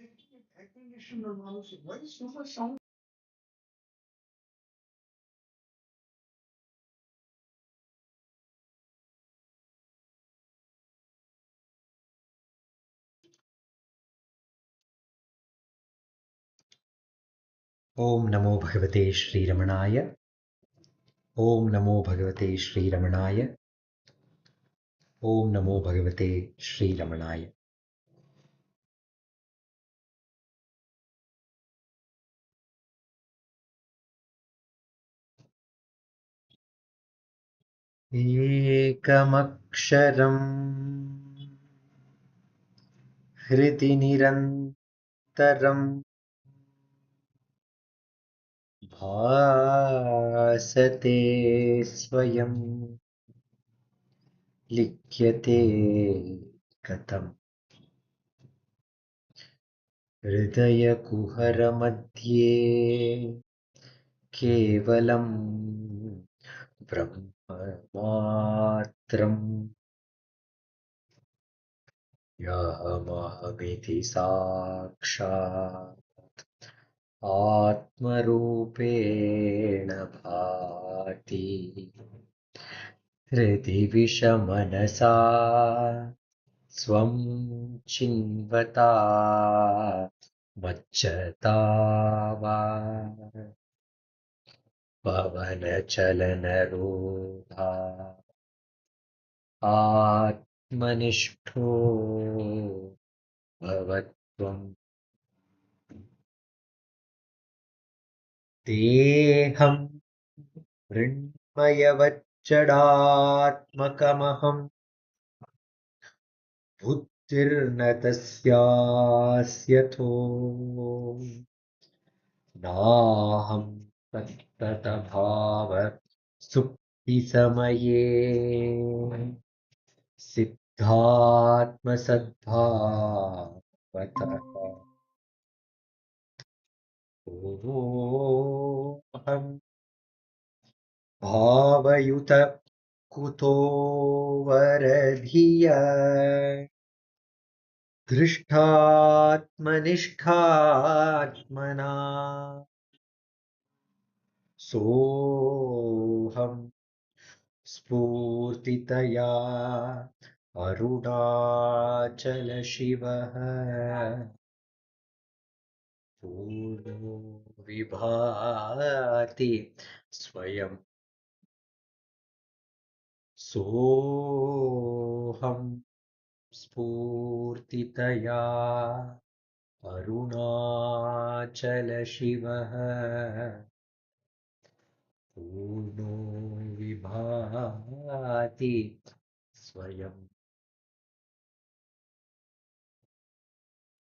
Om Namo Bhagavate Sri Ramanaya. Om Namo Bhagavate Sri Ramanaya. Om Namo Bhagavate Sri Ramanaya. Ekamaksharam Hriti Nirantaram Bhasate Swayam Likhyate Katam Hridaya Kuhara Madhye Kevalam Brahmamatram Yahamahamithi Sakshat Atmarupena Bhati Hridi Vishamanasa Swam Chinvata Vachatava Pavana Chalanarudha Atmanishto Bhavatvam Teham Mृण्मयवच्चडात्मकमहं बुद्धिर्न तस्यास्यथो नाहं तत्ततभाव सुप्तिसमये सिद्धात्मसद्भावतः सोऽहं भावयुत कुतो वरधिय दृष्टात्मनिष्ठात्मना सोऽहं स्फूर्तितया अरुणाचलशिवः पूर्णो विभाति स्वयं सोऽहं स्फूर्तितया अरुणाचलशिवः पूर्णो विभाति स्वयं.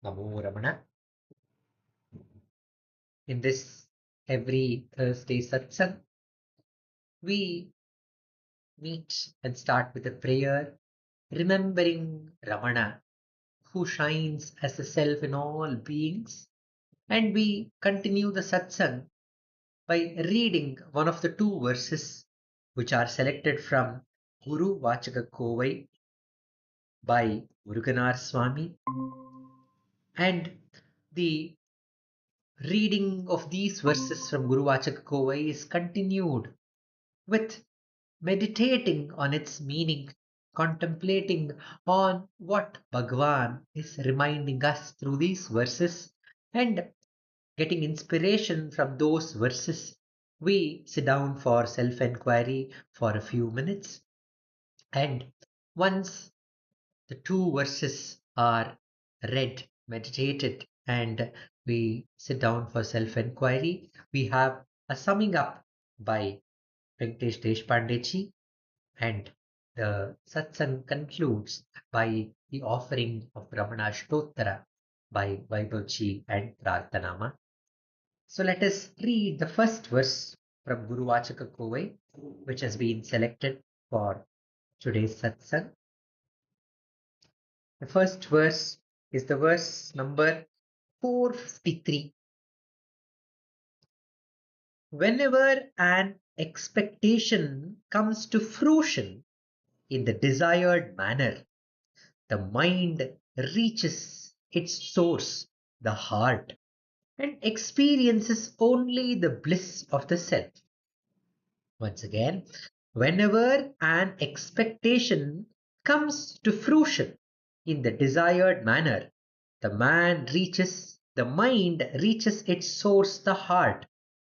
Namo Ramana. In this every Thursday satsang, we meet and start with a prayer, remembering Ramana, who shines as the self in all beings, and we continue the satsang by reading one of the two verses which are selected from Guru Vachaka Kovai by Muruganar Swami, and the reading of these verses from Guru Vachaka Kovai is continued with meditating on its meaning, contemplating on what Bhagwan is reminding us through these verses, and getting inspiration from those verses. We sit down for self-enquiry for a few minutes, and once the two verses are read, meditated, and we sit down for self-enquiry, we have a summing up by Venkatesh Deshpande, and the satsang concludes by the offering of Ramana Shtottara by Vaibhavji and Prarthanama. So let us read the first verse from Guru Vachaka Kovai, which has been selected for today's satsang. The first verse is the verse number 453. Whenever an expectation comes to fruition in the desired manner, the mind reaches its source the heart, and experiences only the bliss of the self. Once again, whenever an expectation comes to fruition in the desired manner, the mind reaches its source, the heart,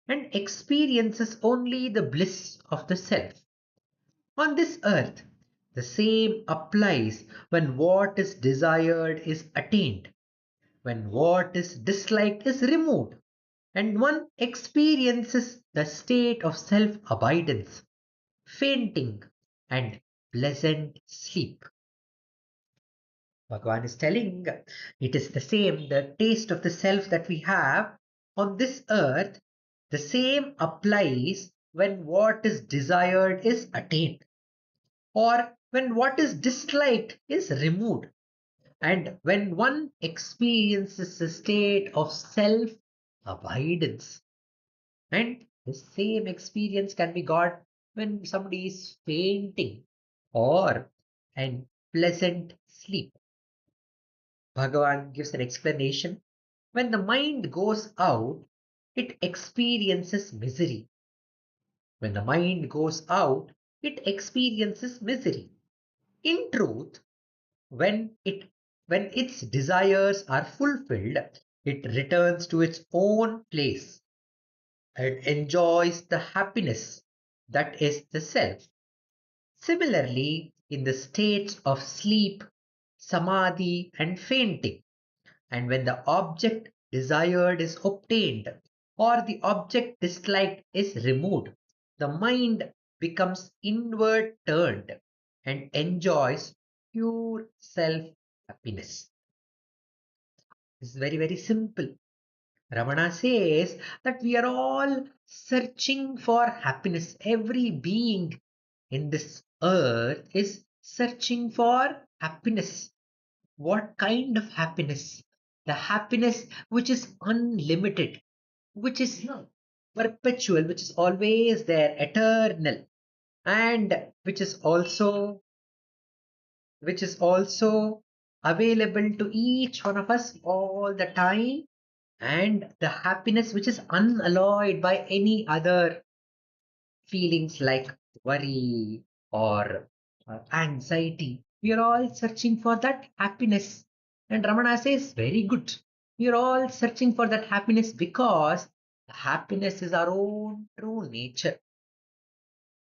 and experiences only the bliss of the self. On this earth, the same applies when what is desired is attained, when what is disliked is removed, and one experiences the state of self abidance, fainting, and pleasant sleep. Bhagavan is telling it is the same, the taste of the self that we have on this earth, the same applies when what is desired is attained, or when what is disliked is removed, and when one experiences a state of self abidance. And the same experience can be got when somebody is fainting or an pleasant sleep. Bhagavan gives an explanation. When the mind goes out, it experiences misery. When the mind goes out, it experiences misery. In truth, when it when its desires are fulfilled, it returns to its own place and enjoys the happiness that is the self. Similarly, in the states of sleep, samadhi, and fainting, and when the object desired is obtained or the object disliked is removed, the mind becomes inward turned and enjoys pure self happiness. This is very, very simple. Ramana says that we are all searching for happiness. Every being in this earth is searching for happiness. What kind of happiness? The happiness which is unlimited, which is perpetual, which is always there, eternal, and which is also available to each one of us all the time, and the happiness which is unalloyed by any other feelings like worry or anxiety. We are all searching for that happiness. And Ramana says, very good. We are all searching for that happiness because happiness is our own true nature.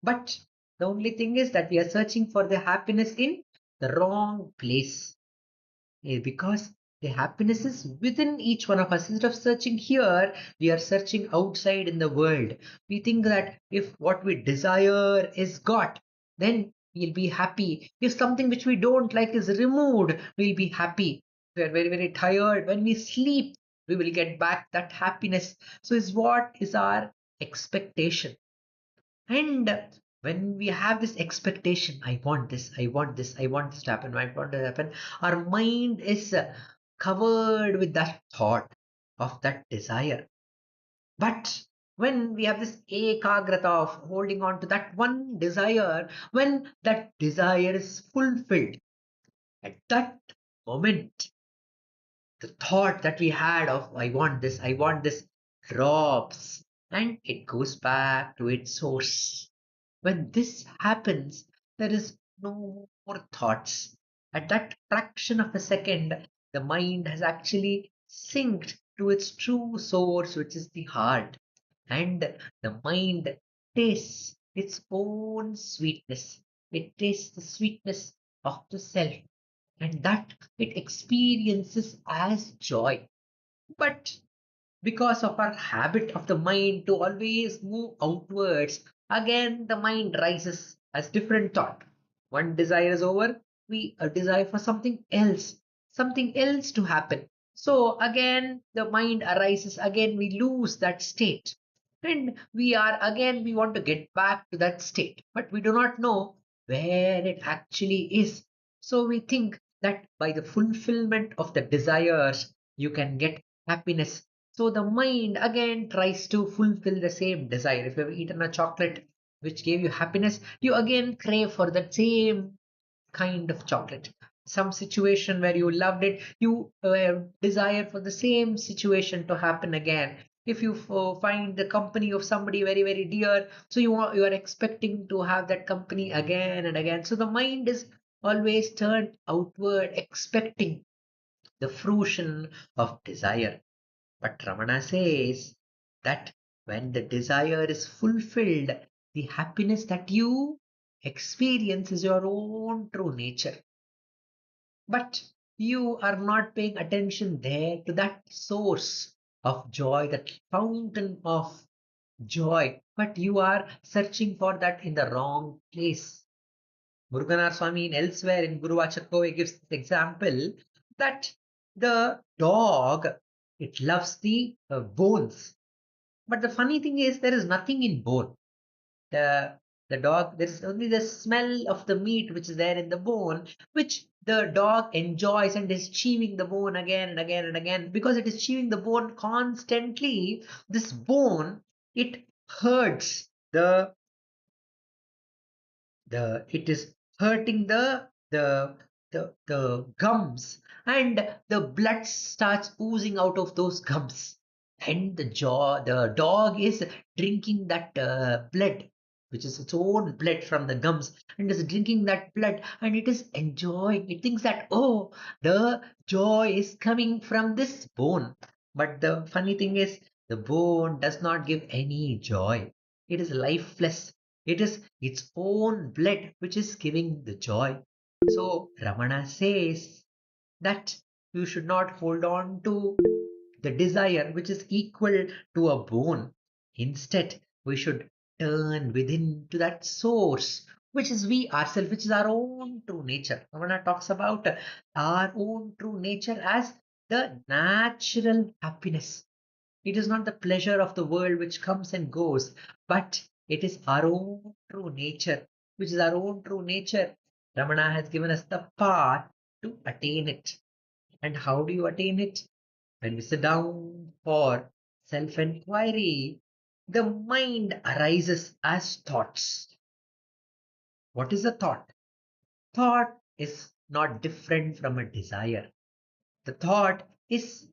But the only thing is that we are searching for the happiness in the wrong place. Because the happiness is within each one of us. Instead of searching here, we are searching outside in the world. We think that if what we desire is got, then we'll be happy. If something which we don't like is removed, we'll be happy. We are very, very tired. When we sleep, we will get back that happiness. So, is what is our expectation? And when we have this expectation, I want this, I want this, I want this to happen, I want this to happen, our mind is covered with that thought of that desire. But when we have this ekagrata of holding on to that one desire, when that desire is fulfilled, at that moment, the thought that we had of I want this drops and it goes back to its source. When this happens, there is no more thoughts. At that fraction of a second, the mind has actually synced to its true source, which is the heart. And the mind tastes its own sweetness. It tastes the sweetness of the self, and that it experiences as joy. But because of our habit of the mind to always move outwards, again the mind rises as different thought. One desire is over, we desire for something else to happen. So again the mind arises, again we lose that state. And we want to get back to that state, but we do not know where it actually is. So we think that by the fulfillment of the desires, you can get happiness. So the mind again tries to fulfill the same desire. If you have eaten a chocolate which gave you happiness, you again crave for that same kind of chocolate. some situation where you loved it, you desire for the same situation to happen again. If you find the company of somebody very very dear, so you are expecting to have that company again and again. So the mind is always turned outward, expecting the fruition of desire. But Ramana says that when the desire is fulfilled, the happiness that you experience is your own true nature. But you are not paying attention there to that source of joy, that fountain of joy, but you are searching for that in the wrong place. Muruganar Swami in elsewhere in Guru Vachakove gives this example that the dog, it loves the bones. But the funny thing is there is nothing in bone. The the dog, there is only the smell of the meat which is there in the bone, which the dog enjoys and is chewing the bone again and again and again. Because it is chewing the bone constantly, this bone, it hurts the it is hurting the gums, and the blood starts oozing out of those gums, and the dog is drinking that blood, which is its own blood from the gums, and is drinking that blood, and it is enjoying. It thinks that, oh, the joy is coming from this bone. But the funny thing is, the bone does not give any joy. It is lifeless. It is its own blood which is giving the joy. So Ramana says that you should not hold on to the desire which is equal to a bone. Instead, we should turn within to that source, which is we ourselves, which is our own true nature. Ramana talks about our own true nature as the natural happiness. It is not the pleasure of the world which comes and goes, but it is our own true nature, which is our own true nature. Ramana has given us the path to attain it. And how do you attain it? When we sit down for self enquiry, the mind arises as thoughts. What is a thought? Thought is not different from a desire. The thought is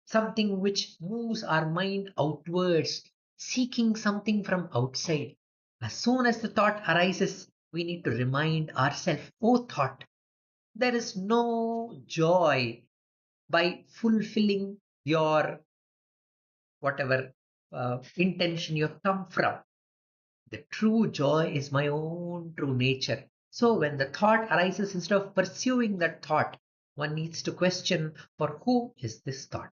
something which moves our mind outwards, seeking something from outside. As soon as the thought arises, we need to remind ourselves, oh thought, there is no joy by fulfilling your whatever intention you have come from. The true joy is my own true nature. So when the thought arises, instead of pursuing that thought, one needs to question, for who is this thought?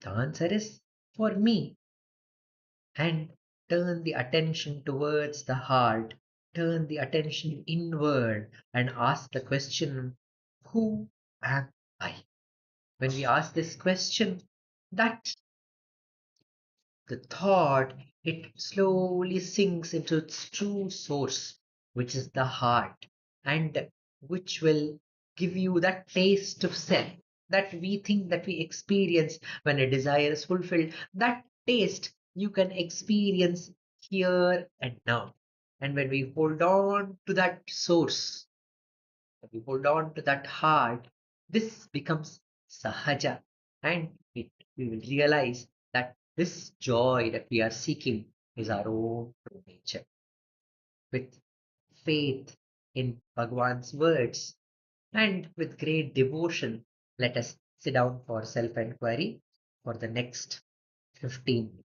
The answer is for me. And turn the attention towards the heart, turn the attention inward, and ask the question, who am I? When we ask this question, that the thought, it slowly sinks into its true source, which is the heart, and which will give you that taste of self that we think that we experience when a desire is fulfilled. That taste you can experience here and now. And when we hold on to that source, when we hold on to that heart, this becomes sahaja, and we will realize that this joy that we are seeking is our own true nature. With faith in Bhagwan's words and with great devotion, let us sit down for self enquiry for the next 15 minutes.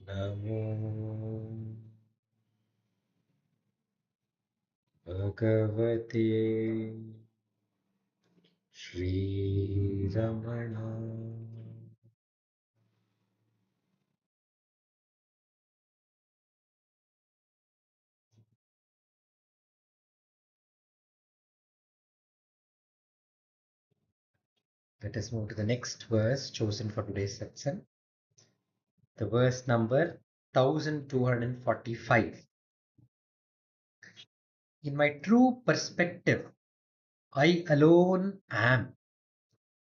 Namo Bhagavate Shri Ramana. Let us move to the next verse chosen for today's satsang. The verse number 1245. In my true perspective, I alone am,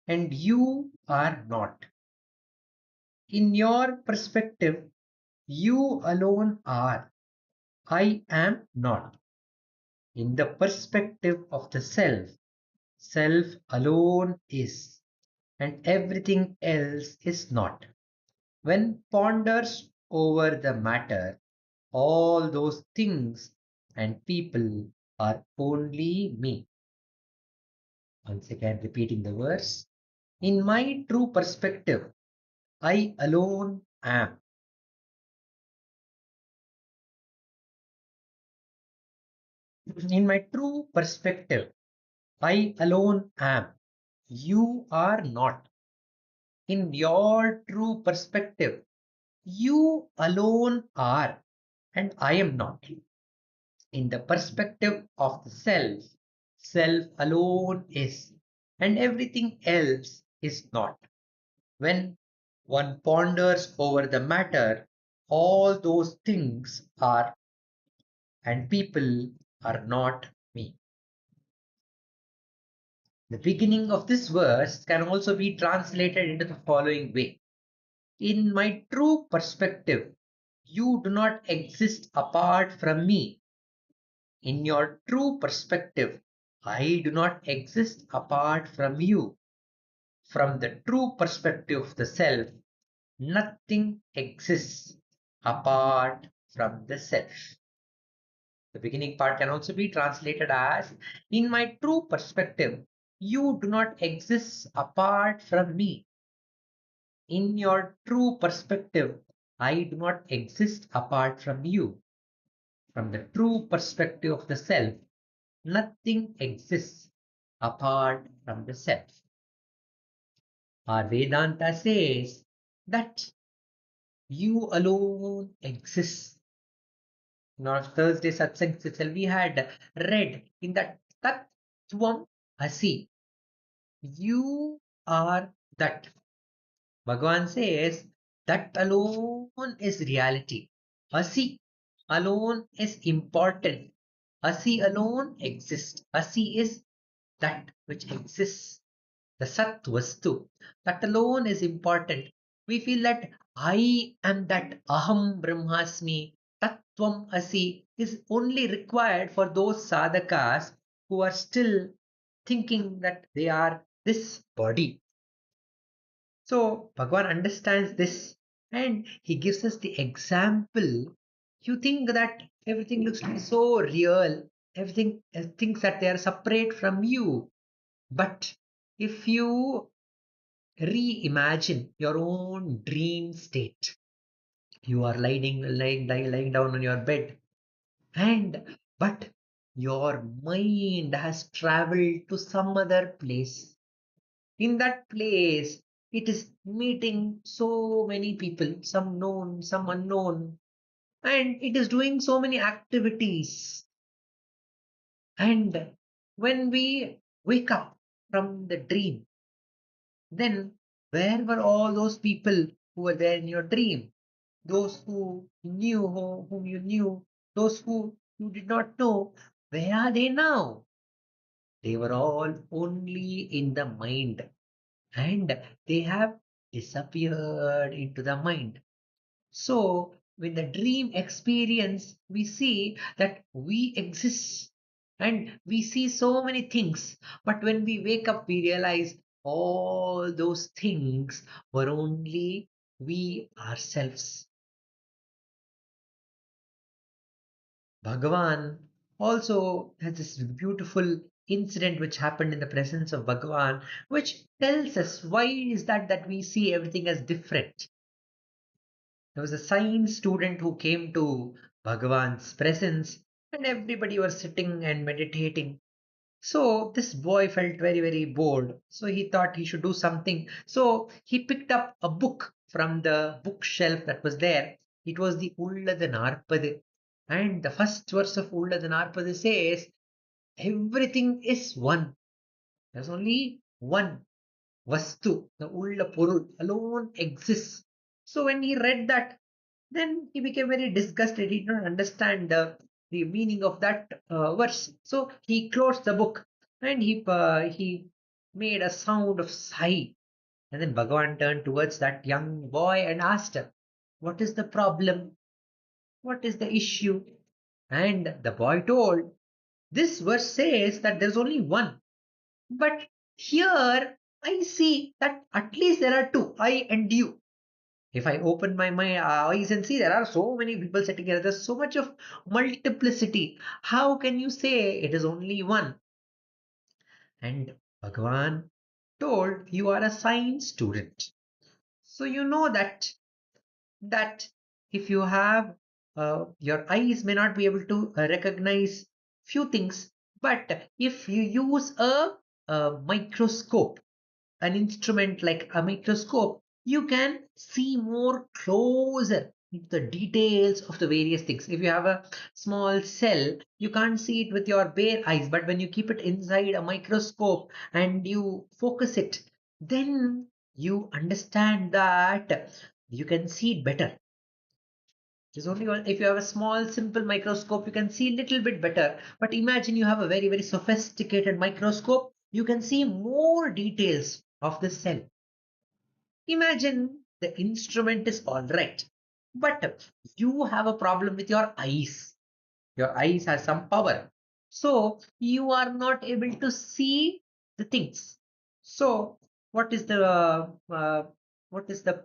and you are not. In your perspective, you alone are, I am not. In the perspective of the self, self alone is, and everything else is not. When ponders over the matter, all those things and people are only me. Once again, repeating the verse. In my true perspective, I alone am. In my true perspective, I alone am. You are not. In your true perspective, you alone are, and I am not. In the perspective of the self, self alone is, and everything else is not. When one ponders over the matter, all those things are, and people are not me. The beginning of this verse can also be translated into the following way. In my true perspective, you do not exist apart from me. In your true perspective, I do not exist apart from you. From the true perspective of the self, nothing exists apart from the self. The beginning part can also be translated as, in my true perspective, you do not exist apart from me. In your true perspective, I do not exist apart from you. From the true perspective of the self, nothing exists apart from the self. Our Vedanta says that you alone exist. In our Thursday satsang itself, we had read in that Tattvam Asi. You are that. Bhagavan says that alone is reality. Asi alone is important. Asi alone exists. Asi is that which exists. The Sat Vastu. That alone is important. We feel that I am that Aham Brahmasmi, Tattvam Asi is only required for those sadhakas who are still thinking that they are this body. So Bhagavan understands this and he gives us the example. You think that everything looks to be so real, everything thinks that they are separate from you. But if you reimagine your own dream state, you are lying down on your bed, and but your mind has traveled to some other place. In that place, it is meeting so many people, some known, some unknown, and it is doing so many activities. And when we wake up from the dream, then where were all those people who were there in your dream? Those who knew, whom you knew, those who you did not know, where are they now? They were all only in the mind, and they have disappeared into the mind. So, with the dream experience, we see that we exist and we see so many things. But when we wake up, we realize all those things were only we ourselves. Bhagavan also has this beautiful incident which happened in the presence of Bhagavan, which tells us why is that we see everything as different. There was a science student who came to Bhagavan's presence, and everybody was sitting and meditating. So this boy felt very, very bored. So he thought he should do something. So he picked up a book from the bookshelf that was there. It was the Ullathu Narpadu. And the first verse of Ullathu Narpadu says, everything is one. There's only one Vastu, the Ulla Porul alone exists. So when he read that, then he became very disgusted. He did not understand the meaning of that verse. So he closed the book and he made a sound of sigh. And then Bhagavan turned towards that young boy and asked him, what is the problem? What is the issue? And the boy told, this verse says that there's only one. But here I see that at least there are two, I and you. If I open my eyes and see there are so many people sitting here, there's so much of multiplicity. How can you say it is only one? And Bhagavan told you are a science student. So you know that if you have your eyes may not be able to recognize few things, but if you use a microscope, an instrument like a microscope, you can see more closer the details of the various things. If you have a small cell, you can't see it with your bare eyes, but when you keep it inside a microscope and you focus it, then you understand that you can see it better. There's only one, if you have a small, simple microscope, you can see a little bit better. But imagine you have a very, very sophisticated microscope, you can see more details of the cell. Imagine the instrument is all right, but you have a problem with your eyes. Your eyes have some power. So you are not able to see the things. So what is the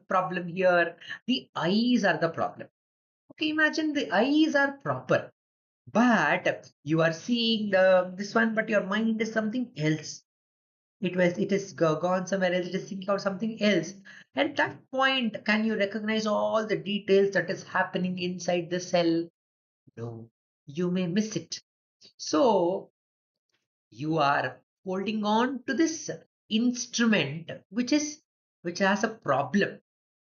problem here? The eyes are the problem. Okay, imagine the eyes are proper, but you are seeing this one, but your mind is something else. It is gone somewhere else. It is thinking of something else. At that point, can you recognize all the details that is happening inside the cell? No, you may miss it. So you are holding on to this instrument which has a problem,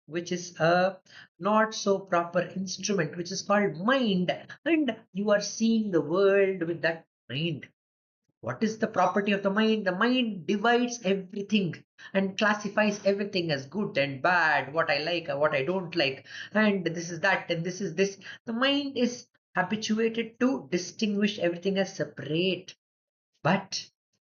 which is a not so proper instrument, which is called mind, and you are seeing the world with that mind. What is the property of the mind? The mind divides everything and classifies everything as good and bad, what I like and what I don't like, and this is that and this is this. The mind is habituated to distinguish everything as separate. But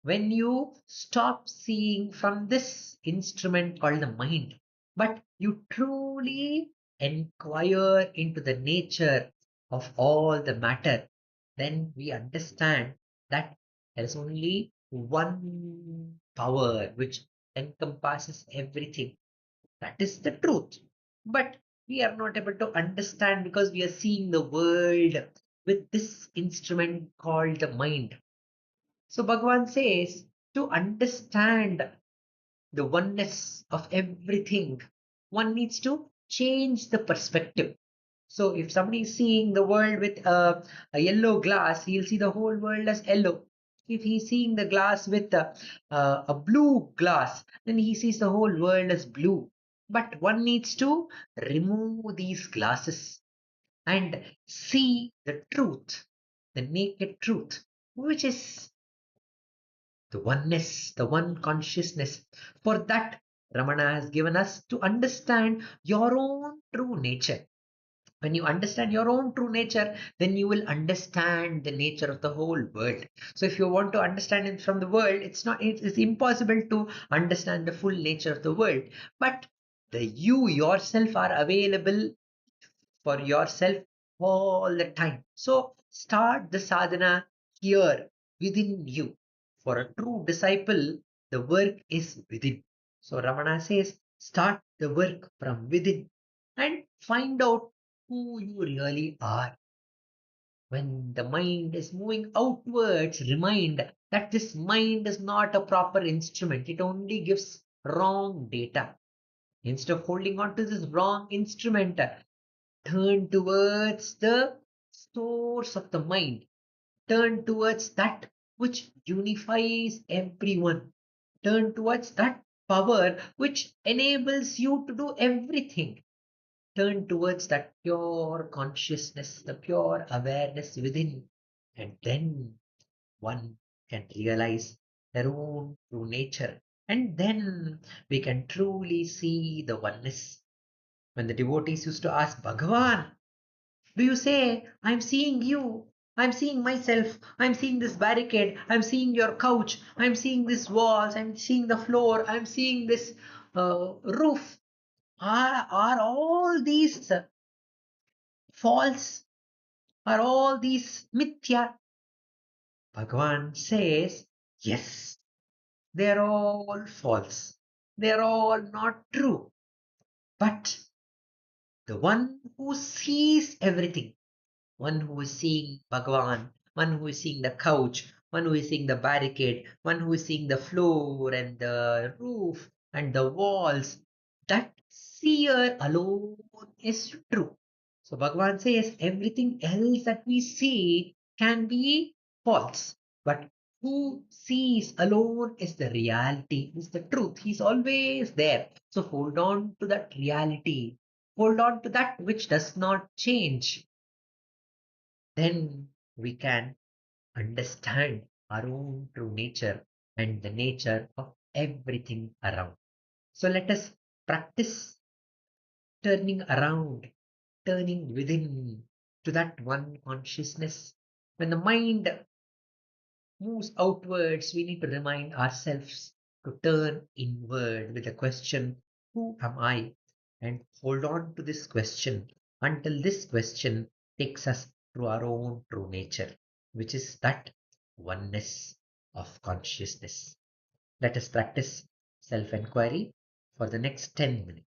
when you stop seeing from this instrument called the mind, but you truly inquire into the nature of all the matter, then we understand that there is only one power which encompasses everything. That is the truth. But we are not able to understand because we are seeing the world with this instrument called the mind. So Bhagavan says to understand the oneness of everything, one needs to change the perspective. So if somebody is seeing the world with a yellow glass, he'll see the whole world as yellow. If he's seeing the glass with a blue glass, then he sees the whole world as blue. But one needs to remove these glasses and see the truth, the naked truth, which is the oneness, the one consciousness. For that, Ramana has given us to understand your own true nature. When you understand your own true nature, then you will understand the nature of the whole world. So if you want to understand it from the world, it's impossible to understand the full nature of the world. But the you yourself are available for yourself all the time. So start the sadhana here within you. For a true disciple, the work is within. So Ramana says, start the work from within and find out who you really are. When the mind is moving outwards, remind that this mind is not a proper instrument. It only gives wrong data. Instead of holding on to this wrong instrument, turn towards the source of the mind. Turn towards that which unifies everyone. Turn towards that power which enables you to do everything. Turn towards that pure consciousness, the pure awareness within. And then one can realize their own true nature. And then we can truly see the oneness. When the devotees used to ask Bhagavan, do you say, I'm seeing you, I'm seeing myself, I'm seeing this barricade, I'm seeing your couch, I'm seeing these walls, I'm seeing the floor, I'm seeing this roof? Are all these false? Are all these mithya? Bhagavan says, yes, they're all false. They're all not true. But the one who sees everything, one who is seeing Bhagavan, one who is seeing the couch, one who is seeing the barricade, one who is seeing the floor and the roof and the walls, that seer alone is true. So Bhagavan says everything else that we see can be false, but who sees alone is the reality, is the truth. He's always there. So hold on to that reality. Hold on to that which does not change. Then we can understand our own true nature and the nature of everything around. So let us practice turning around, turning within to that one consciousness. When the mind moves outwards, we need to remind ourselves to turn inward with the question, who am I? And hold on to this question until this question takes us to our own true nature, which is that oneness of consciousness. Let us practice self enquiry for the next 10 minutes.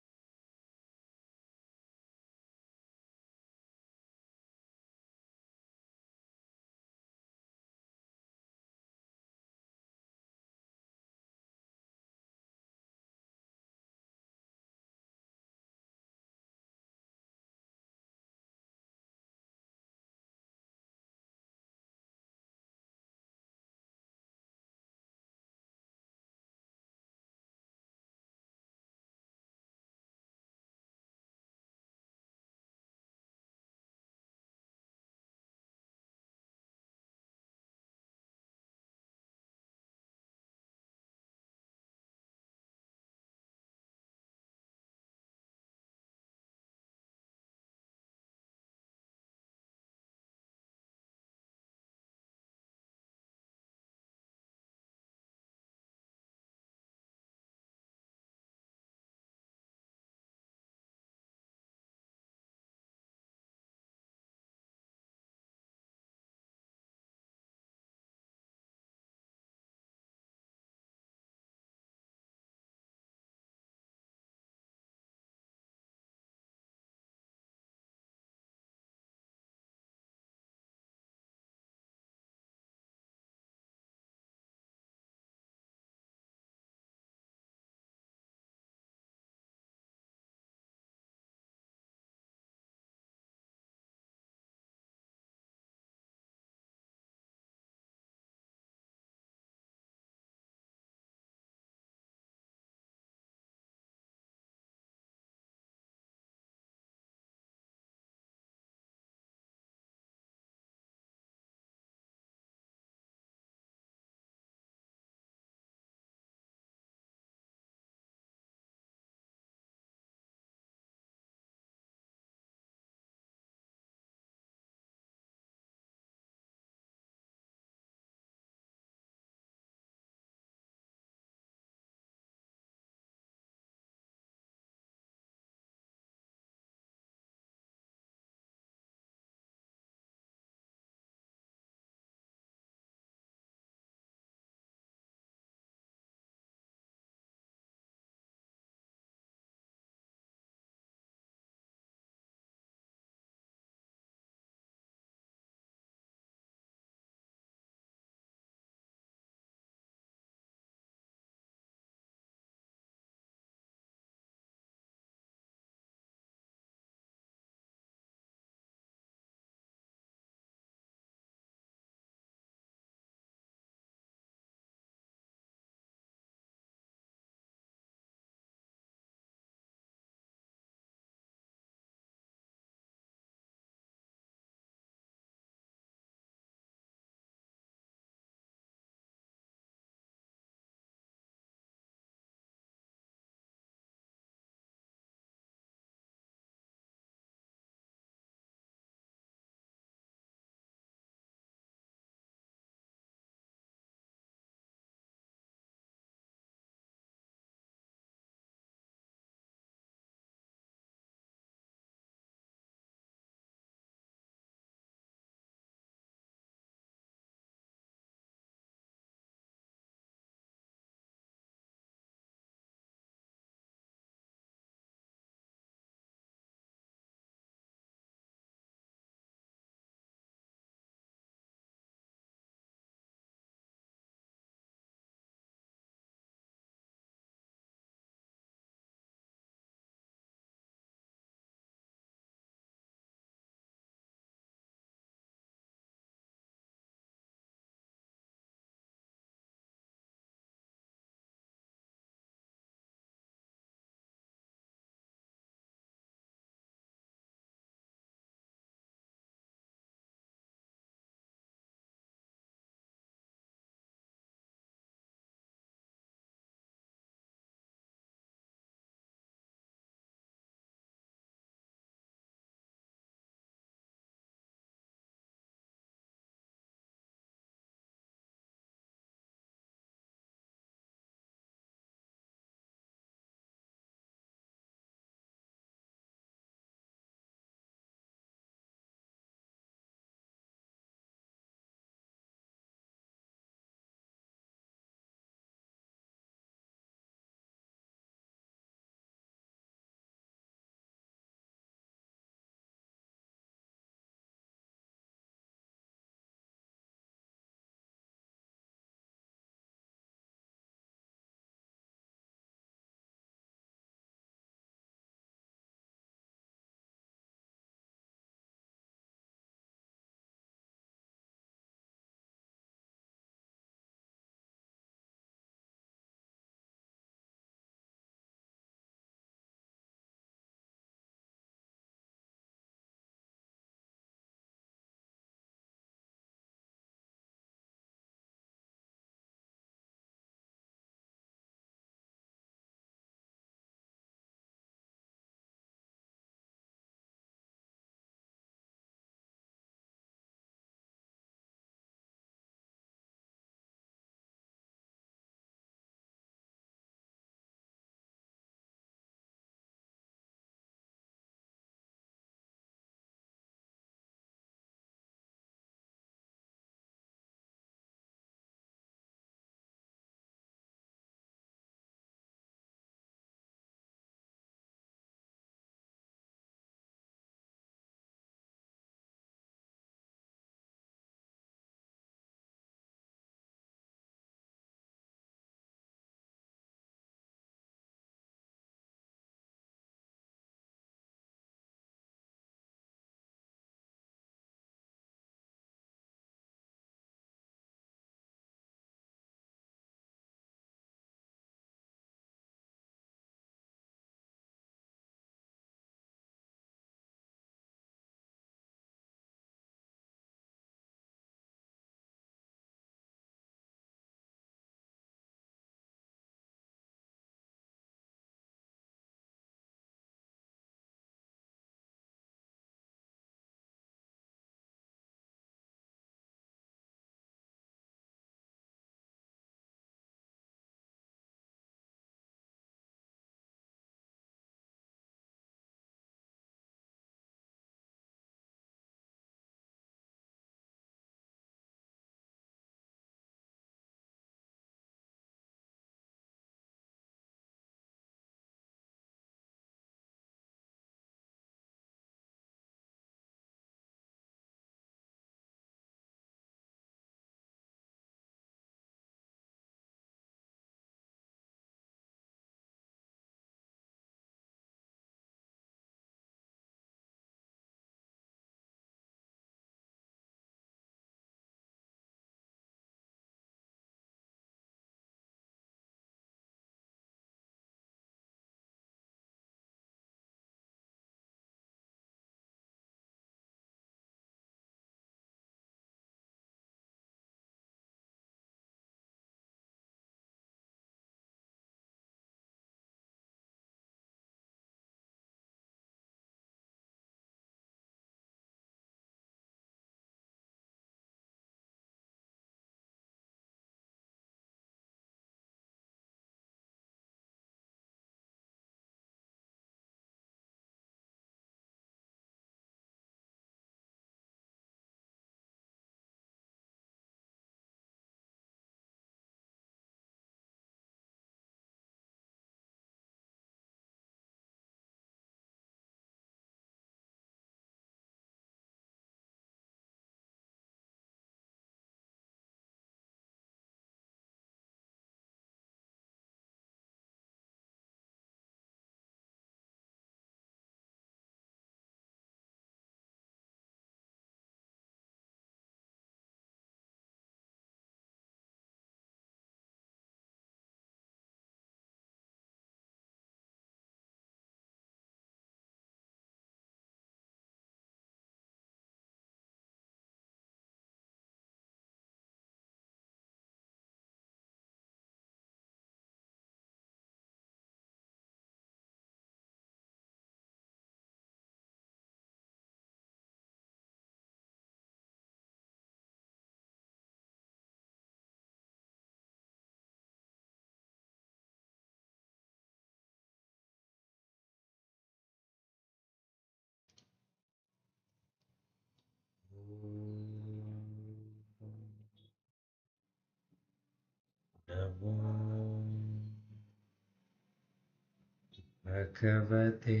Bhagavate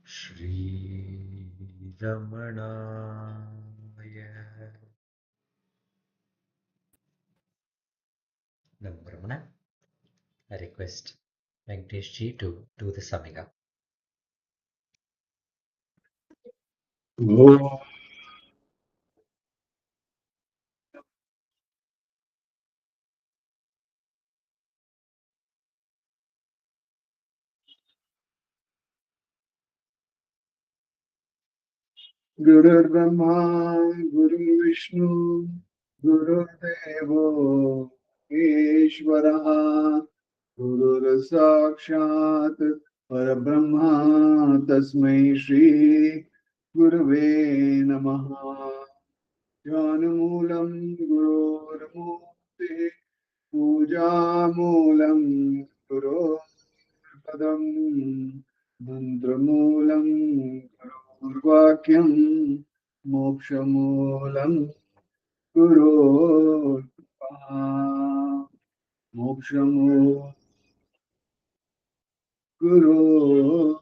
Shri Ramanaya. Namo Ramana. I request Venkatesh ji to do the summing up. Oh, Guru Brahma, Guru Vishnu, Guru Devo, Ishvaraha, Guru Sakshat, Parabrahma, Tasmai Shri, Guruve Namaha, Jnanamulam, Guru Murti, Pujamulam, Guru Padam, Mantramulam, Gurvakyam, Mokshamulam, Guru Mokshamu, Guru.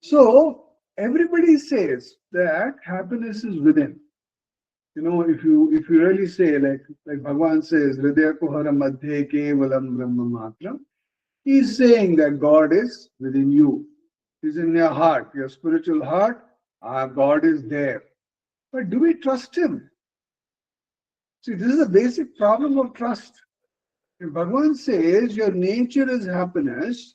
So everybody says that happiness is within. You know, if you really say like Bhagavan says, Hridaya Kuhara Madhye Kevalam Brahma Matram, he's saying that God is within you. He's in your heart, your spiritual heart. God is there. But do we trust Him? See, this is a basic problem of trust. If Bhagavan says your nature is happiness,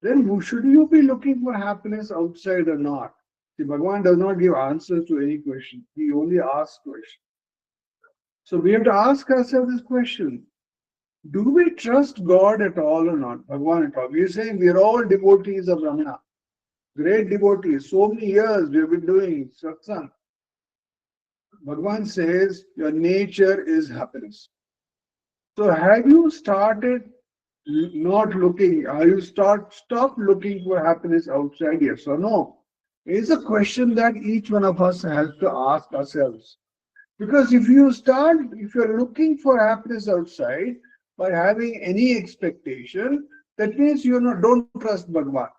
then should you be looking for happiness outside or not? See, Bhagavan does not give answers to any question. He only asks questions. So we have to ask ourselves this question. Do we trust God at all or not? Bhagavan at all? We are saying we are all devotees of Ramana. Great devotees. So many years we have been doing satsang. Bhagavan says your nature is happiness. So have you started not looking? Are you stop looking for happiness outside? Yes or no? It's a question that each one of us has to ask ourselves. Because if you're looking for happiness outside by having any expectation, that means don't trust Bhagavan.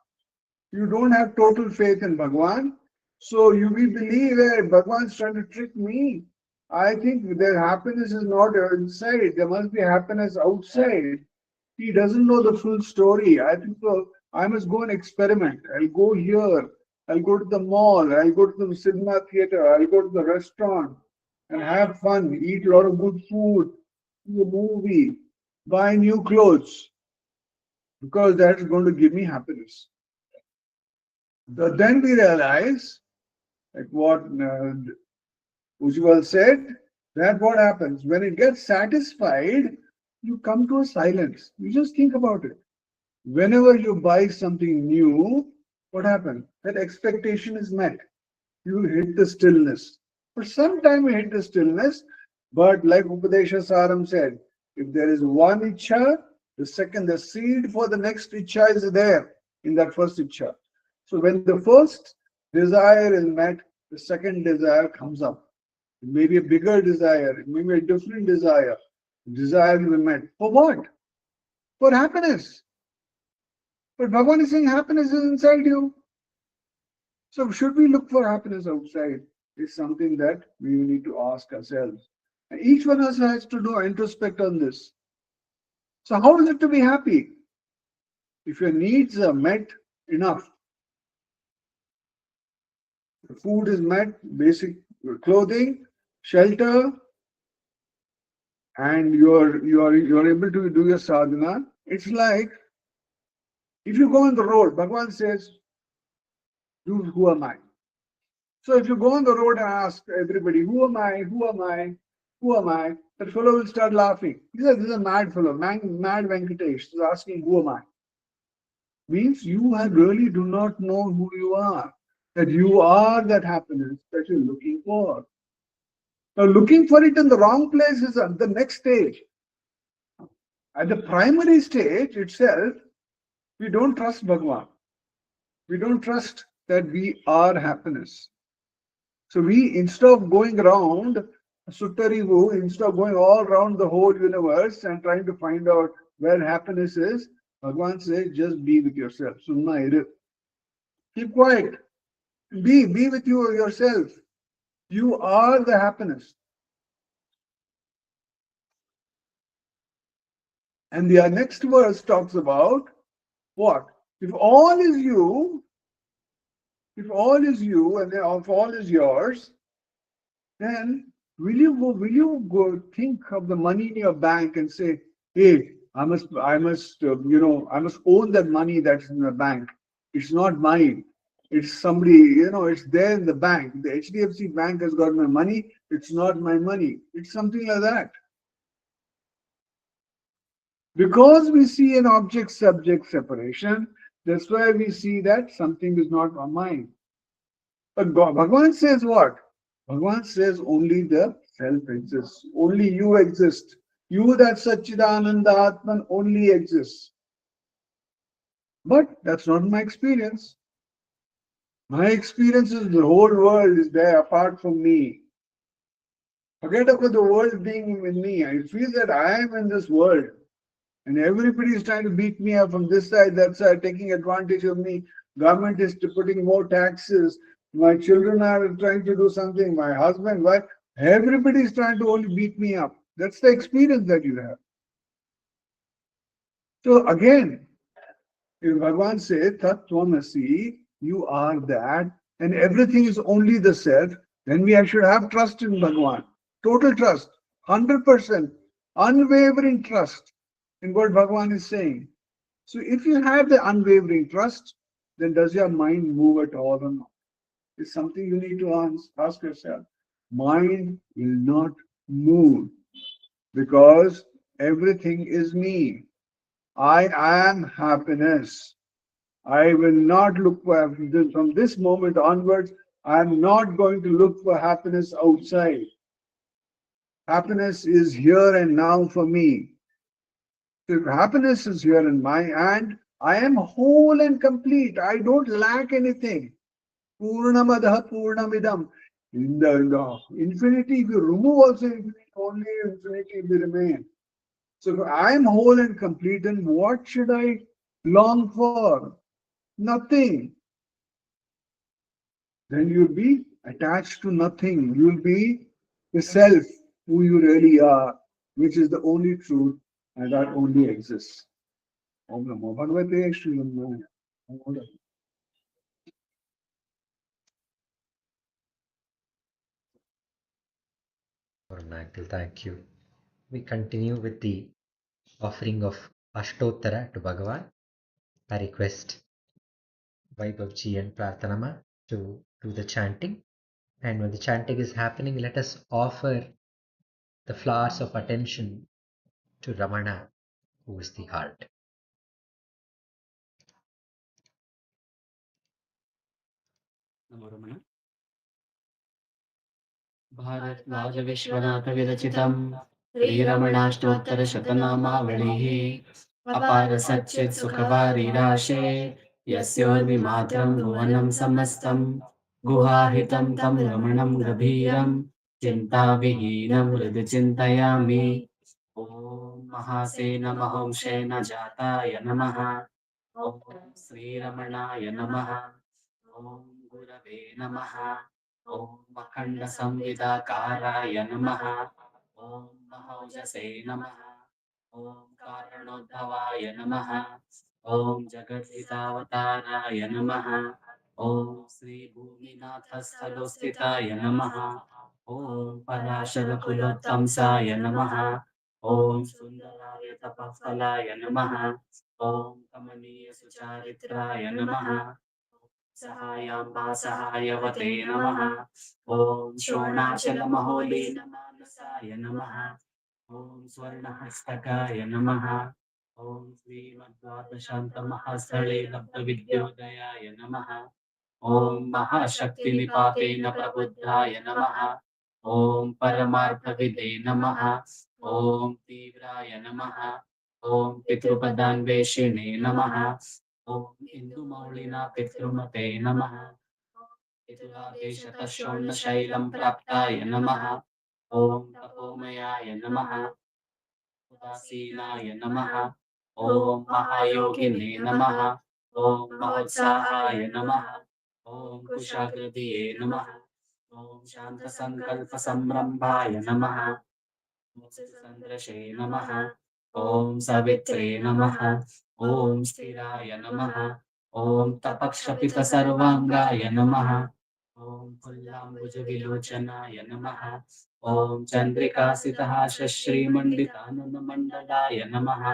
You don't have total faith in Bhagavan. So you will believe that Bhagavan is trying to trick me. I think their happiness is not inside. There must be happiness outside. He doesn't know the full story. I think so. I must go and experiment. I'll go here. I'll go to the mall. I'll go to the cinema theater. I'll go to the restaurant and have fun, eat a lot of good food, see a movie, buy new clothes, because that's going to give me happiness. But then we realize, like what Ujwal said, that what happens when it gets satisfied, you come to a silence. You just think about it. Whenever you buy something new, what happens? That expectation is met. You hit the stillness. For some time you hit the stillness, but like Upadesha Saram said, if there is one ichha, the seed for the next ichha is there in that first ichha. So when the first desire is met, the second desire comes up. It may be a bigger desire, it may be a different desire. Desire will be met. For what? For happiness. But Bhagavan is saying happiness is inside you. So should we look for happiness outside? Is something that we need to ask ourselves. And each one of us has to do introspect on this. So how is it to be happy? If your needs are met enough, the food is met, basic clothing, shelter, and you're able to do your sadhana. It's like if you go on the road, Bhagavan says, who am I? So if you go on the road and ask everybody, who am I? Who am I? Who am I? That fellow will start laughing. He says, this is a mad fellow, mad Venkatesh. He's asking, who am I? Means you really do not know who you are. That you are that happiness that you're looking for. Now, looking for it in the wrong place is at the next stage. At the primary stage itself, we don't trust Bhagavan. We don't trust that we are happiness. So we, instead of going around Suttarivu, instead of going all around the whole universe and trying to find out where happiness is, Bhagavan says, just be with yourself. Summa iru. Keep quiet. Be with you yourself. You are the happiness. And the next verse talks about what? If all is you, if all is you and if all is yours, then will you go think of the money in your bank and say, hey, I must own that money that's in the bank. It's not mine. It's somebody, it's there in the bank. The HDFC bank has got my money. It's not my money. It's something like that. Because we see an object-subject separation, that's why we see that something is not mine. But Bhagavan says what? Bhagavan says only the self exists. Only you exist. You, that Satchidananda Atman, only exists. But that's not my experience. My experience is the whole world is there apart from me. Forget about the world being in me. I feel that I am in this world. And everybody is trying to beat me up from this side, that side, taking advantage of me. Government is putting more taxes. My children are trying to do something. My husband, wife, everybody is trying to only beat me up. That's the experience that you have. So again, if Bhagavan says, Tat Tvamasi, you are that, and everything is only the self, then we should have trust in Bhagavan. Total trust, 100%, unwavering trust in what Bhagavan is saying. So if you have the unwavering trust, then does your mind move at all or not? It's something you need to ask yourself. Mind will not move because everything is me. I am happiness. I will not look for from this moment onwards. I am not going to look for happiness outside. Happiness is here and now for me. If happiness is here in my hand, I am whole and complete. I don't lack anything. Purnamadaha Purnamidam. In the infinity, if you remove also infinity, only infinity will remain. So if I am whole and complete, then what should I long for? Nothing. Then you'll be attached to nothing. You'll be the self, who you really are, which is the only truth and that only exists. Om Namo Bhagavate Sri Ramana. Uncle, thank you. We continue with the offering of Ashtottara to Bhagavan. I request Vaibhavji and Prathanama to do the chanting. And when the chanting is happening, let us offer the flowers of attention to Ramana, who is the heart. Namo Ramana. Bharat Raja Vishwanatha Virachitam Sri Ramanashtottara Shatanamavalihi Apara Satchit Sukhavari Rashe Yasyorvimatram Bhuvanam Samastam Guhahitam Tam Ramanam Gabhiram Chinta Vihinam Hridu Chintayami Om Mahasena Mahomshena Jataya Namaha Om Sri Ramanaya Namaha Om Gurave Namaha Om Akhanda Samvidakaraaya Namaha Om Mahaujase Namaha Om Karanodhavaya Namaha Om Jagadhitavataraaya Namaha Om Sri Bhuminathasthalostitaya Namaha Om Parasharakulottamsaya Namaha Om Sundaraya Tapafalaya Namaha Om Kamaniya Sucharitraya Namaha Sahayamba Sahayavate Namaha Om Shonachala Manasaya Namaha Om Swarnahastakaya Namaha Om Sri Madhvata Mahasale Labda Vidyodayaya Namaha Om Mahashakti Nipatena Prabuddhaya Namaha Om Paramarthavide Namaha Om Tivraya Namaha Om Pitrupadanveshine Namaha Om Hindu Maulina Pitrumate Namaha Pitruvadeshatashona Shailam Praptaya Namaha ॐ तपोमयाय नमः। उदासीनाय नमः। ॐ महायोगिने नमः। ॐ महोत्साहाय नमः। ॐ कुशाग्रदिये नमः। ॐ शान्तसङ्कल्पसम्रम्भाय नमः। ॐ सन्दृशे नमः। ॐ सवित्रे नमः। ॐ स्थिराय नमः। ॐ तपक्षपितसर्वाङ्गाय नमः। ॐ फुल्लाम्बुजविलोचनाय नमः। ॐ चन्द्रिकासितहासश्रीमण्डिताननमण्डलाय नमः।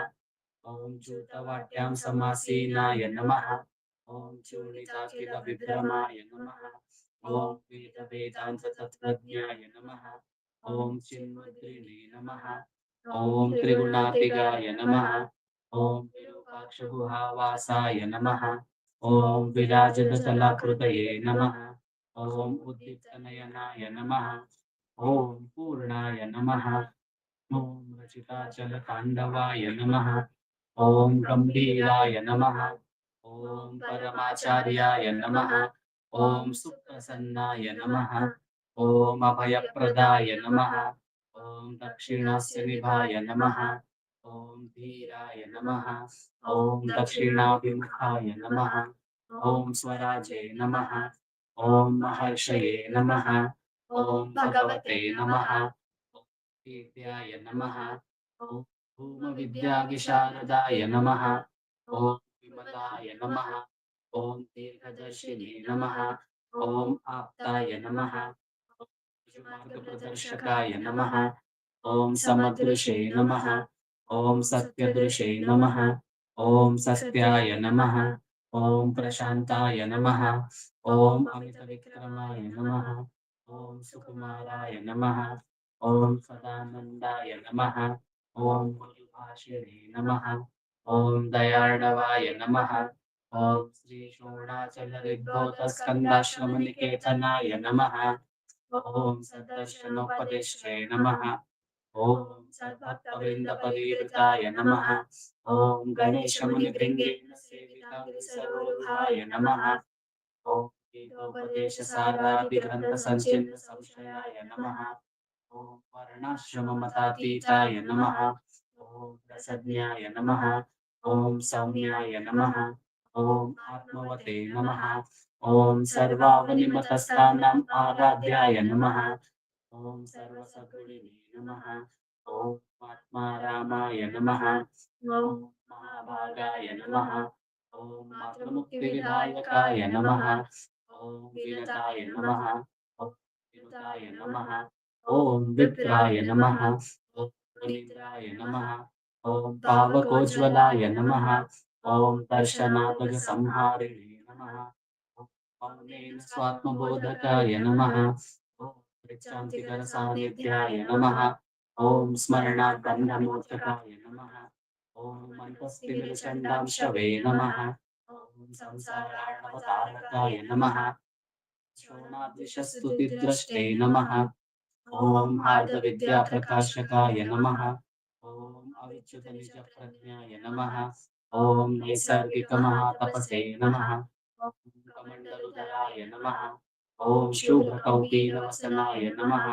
ॐ चूतवाट्यां समासीनाय नमः। ॐ चूडिताखिलविभ्रमाय नमः। ॐ वेदवेदान्ततत्त्वज्ञाय नमः। ॐ चिन्मुद्रिणे नमः। ॐ त्रिगुणातिगाय नमः। ॐ विरूपाक्षगुहावासाय नमः। ॐ विराजदशलाकृतये नमः। ॐ उद्दीप्तनयनाय नमः। ॐ पूर्णाय नमः। ॐ रचिताचलताण्डवाय नमः। ॐ गम्भीराय नमः। ॐ परमाचार्याय नमः। ॐ सुप्रसन्नाय नमः। ॐ अभयप्रदाय नमः। ॐ दक्षिणस्य निभाय नमः। ॐ धीराय नमः। ॐ दक्षिणाभिमुखाय नमः। ॐ स्वराजे नमः। ॐ महर्षये नमः। ॐ भगवते नमः। ॐ कीर्त्याय नमः। ॐ भूमविद्याविशारदाय नमः। ॐ विमलाय नमः। ॐ दीर्घदर्शिने नमः। ॐ आप्ताय नमः। ॐ मार्गप्रदर्शकाय नमः। ॐ समदृशे नमः। ॐ सत्यदृशे नमः। ॐ सत्याय नमः। ॐ प्रशान्ताय नमः। ॐ अमितविक्रमाय नमः। ॐ सुकुमाराय नमः। ॐ सदानन्दाय नमः। ॐ गुरुभाषिणे नमः। ॐ दयार्णवाय नमः। ॐ श्रीशूणाचलविद्भोतस्कन्दाश्रमनिकेतनाय नमः। ॐ सद्दर्शनोपदेष्ट्रे नमः। ॐ सद्भक्तवृन्दपरिवृताय नमः। ॐ गणेशमुनिभृङ्गेण सेविताङ्घ्रिसरोरुहाय नमः। ॐ गीतोपदेशसारादिग्रन्थसञ्चिन्नसंशयाय नमः। ॐ वर्णाश्रममतातीताय नमः। ॐ रसज्ञाय नमः। ॐ सौम्याय नमः। ॐ आत्मवते नमः। ॐ सर्वावनिमतस्थानाम् आराध्याय नमः। ॐ सर्वसद्गुणिने नमः। ॐ आत्मारामाय नमः। ॐ महाभागाय नमः। ॐ मातृमुक्तिविधायकाय नमः। ॐ विनताय नमः। ॐ विनुताय नमः। ॐ विप्राय नमः। ॐ मुनीन्द्राय नमः। ॐ पावकोज्ज्वलाय नमः। ॐ दर्शनागजसंहारिणे नमः। ॐ मौनेन स्वात्मबोधकाय नमः। ॐ पृच्छान्तिकरसान्निध्याय नमः। ॐ स्मरणात् बन्धमोचकाय नमः। ॐ अन्तस्तिमिरचण्डांशवे नमः। ॐ संसारार्णवतारकाय नमः। शोणाद्रिशस्तुतिद्रष्टे नमः। ॐ हार्दविद्याप्रकाशकाय नमः। ॐ अविच्युतनिजप्रज्ञाय नमः। ॐ नैसर्गिकमहातपसे नमः। ॐ कमण्डलुधराय नमः। ॐ शुभ्रकौपीनवसनाय नमः।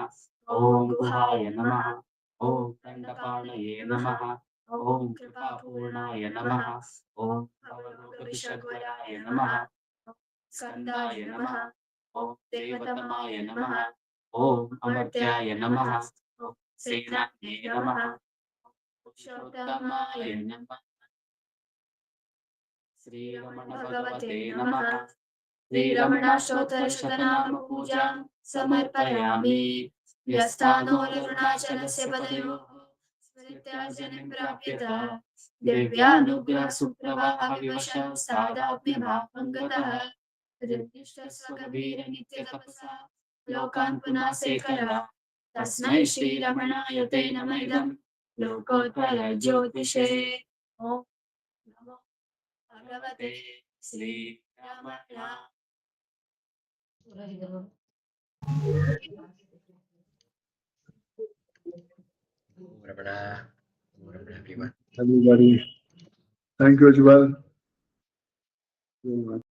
ॐ गुहाय नमः। ॐ दण्डपाणये नमः। ॐ कृपापूर्णाय नमः। ॐ भवरोगविषग्वराय नमः। ॐ स्कन्दाय नमः। ॐ देवतमाय नमः। ॐ अमर्त्याय नमः। ॐ सेनान्ये नमः। पुरुषोत्तमाय नमः। श्रीरमणभगवते नमः। श्रीरमणाष्टोत्तरशतनामपूजां समर्पयामि। यस्थानोररुणाचलस्य पदयोः स्मृत्याजनिं प्राप्यत दिव्यानुग्रहसुप्रवाहविवशस्तादात्म्यभावं हृद्यष्टस्वगभीरनित्यतपसा लोकान् पुनः शेखर। तस्मै श्रीरमणाय ते नम इदं लोकोत्तरज्योतिषे। ॐ नमो भगवते श्रीरमणाय। Ramana. Ramana, everyone. Everybody. Thank you, Ujwal. Very much.